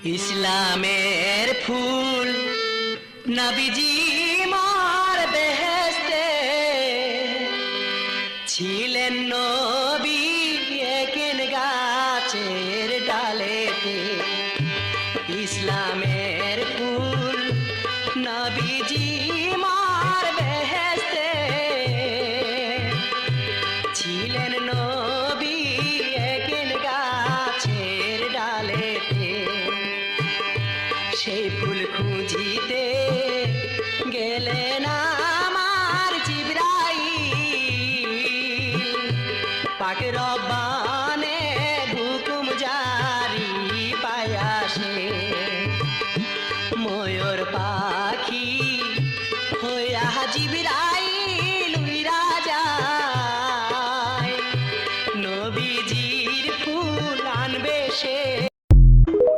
ইসলামের ফুল নবীজি মার বেহেশতে ছিলেন নবী একেন গাছের ডালেতে। ইসলামের ফুল নবীজি মার বেহেশতে ছিলেন নবী একেন গাছের ডালেতে। সেই ফুল খুঁজিতে গেলেন আমার জিবরাইল, পাক রব্বানে হুকুম জারি পায়া সে